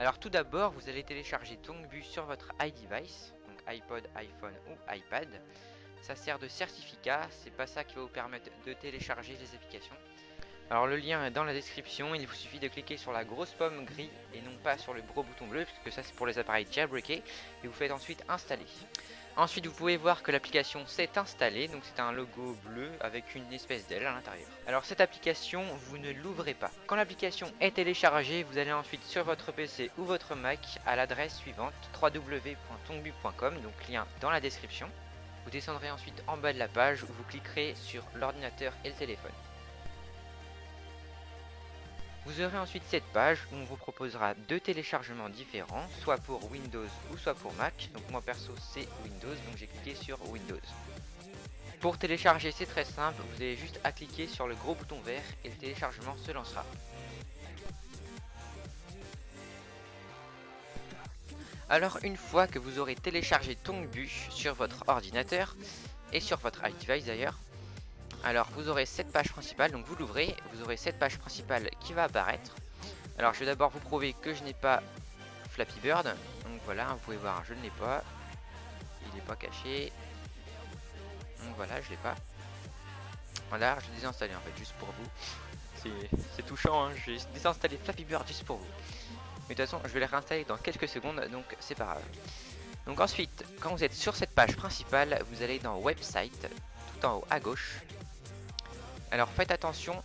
Alors tout d'abord, vous allez télécharger Tongbus sur votre iDevice, donc iPod, iPhone ou iPad. Ça sert de certificat, c'est pas ça qui va vous permettre de télécharger les applications. Alors le lien est dans la description, il vous suffit de cliquer sur la grosse pomme grise et non pas sur le gros bouton bleu, puisque ça c'est pour les appareils jailbreakés, et vous faites ensuite installer. Ensuite vous pouvez voir que l'application s'est installée, donc c'est un logo bleu avec une espèce d'aile à l'intérieur. Alors cette application, vous ne l'ouvrez pas. Quand l'application est téléchargée, vous allez ensuite sur votre PC ou votre Mac à l'adresse suivante www.tongbu.com, donc lien dans la description. Vous descendrez ensuite en bas de la page où vous cliquerez sur l'ordinateur et le téléphone. Vous aurez ensuite cette page où on vous proposera deux téléchargements différents, soit pour Windows ou soit pour Mac. Donc moi perso c'est Windows, donc j'ai cliqué sur Windows. Pour télécharger c'est très simple, vous avez juste à cliquer sur le gros bouton vert et le téléchargement se lancera. Alors une fois que vous aurez téléchargé Tongbus sur votre ordinateur et sur votre iDevice d'ailleurs, alors vous aurez cette page principale, donc vous l'ouvrez, vous aurez cette page principale qui va apparaître. Alors je vais d'abord vous prouver que je n'ai pas Flappy Bird, donc voilà, vous pouvez voir, je ne l'ai pas, il n'est pas caché, donc voilà, je l'ai pas. Voilà, je l'ai désinstallé en fait, juste pour vous, c'est touchant, hein, j'ai désinstallé Flappy Bird juste pour vous. Mais de toute façon, je vais les réinstaller dans quelques secondes, donc c'est pas grave. Donc ensuite, quand vous êtes sur cette page principale, vous allez dans Website, tout en haut à gauche. Alors faites attention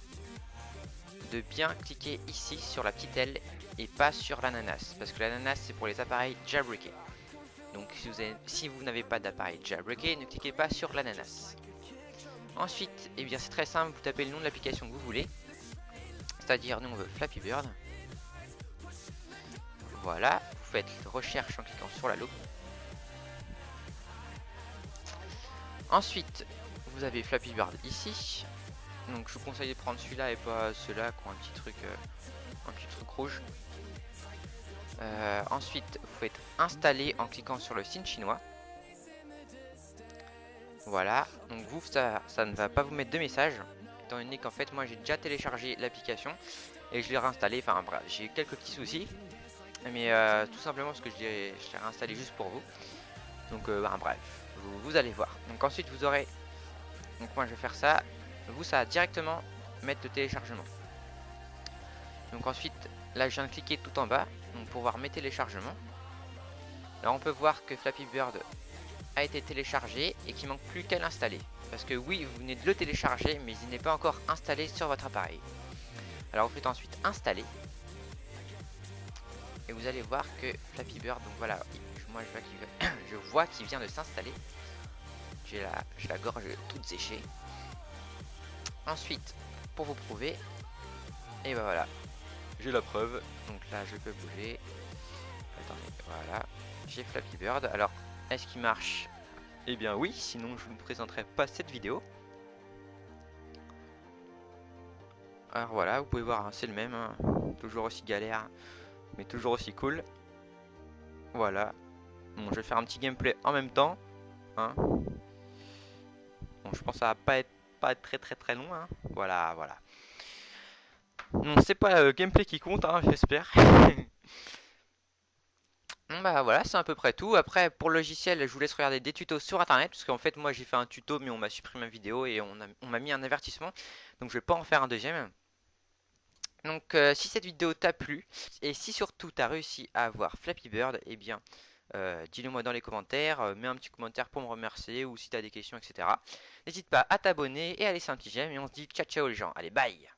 de bien cliquer ici sur la petite aile et pas sur l'ananas, parce que l'ananas c'est pour les appareils jailbreakés. Donc si vous n'avez pas d'appareil jailbreaké, ne cliquez pas sur l'ananas. Ensuite, eh bien c'est très simple, vous tapez le nom de l'application que vous voulez, c'est-à-dire nous on veut Flappy Bird. Voilà, vous faites recherche en cliquant sur la loupe. Ensuite, vous avez Flappy Bird ici. Donc je vous conseille de prendre celui-là et pas ceux-là qui ont un petit truc rouge. Ensuite, vous faites installer en cliquant sur le signe chinois. Voilà, donc vous, ça ne va pas vous mettre de message, étant donné qu'en fait, moi j'ai déjà téléchargé l'application et je l'ai réinstallé. Enfin bref, j'ai quelques petits soucis, mais tout simplement parce que je l'ai réinstallé juste pour vous. Donc bref, vous allez voir. Donc ensuite, vous aurez, donc moi je vais faire ça. Vous, ça va directement mettre de téléchargement. Donc ensuite, là je viens de cliquer tout en bas donc pour voir mes téléchargements. Alors on peut voir que Flappy Bird a été téléchargé et qu'il manque plus qu'à l'installer. Parce que oui, vous venez de le télécharger, mais il n'est pas encore installé sur votre appareil. Alors vous faites ensuite installer. Et vous allez voir que Flappy Bird, donc voilà, moi je vois qu'il vient de s'installer. J'ai la gorge toute séchée. Ensuite, pour vous prouver, et ben voilà, j'ai la preuve. Donc là, je peux bouger. Attendez, voilà, j'ai Flappy Bird. Alors, est-ce qu'il marche? Eh bien oui, sinon je ne présenterai pas cette vidéo. Alors voilà, vous pouvez voir, hein, c'est le même, hein, toujours aussi galère, mais toujours aussi cool. Voilà. Bon, je vais faire un petit gameplay en même temps, hein. Bon, je pense que ça va pas être très long, hein. Voilà. Bon, c'est pas le gameplay qui compte, hein, j'espère. Bon, bah voilà, c'est à peu près tout. Après, pour le logiciel, je vous laisse regarder des tutos sur internet, parce qu'en fait, moi j'ai fait un tuto, mais on m'a supprimé ma vidéo et on m'a mis un avertissement, donc je vais pas en faire un deuxième. Donc, si cette vidéo t'a plu, et si surtout t'as réussi à avoir Flappy Bird, eh bien, dis-le moi dans les commentaires, mets un petit commentaire pour me remercier, ou si t'as des questions, etc. N'hésite pas à t'abonner et à laisser un petit j'aime, et on se dit ciao ciao les gens, allez bye!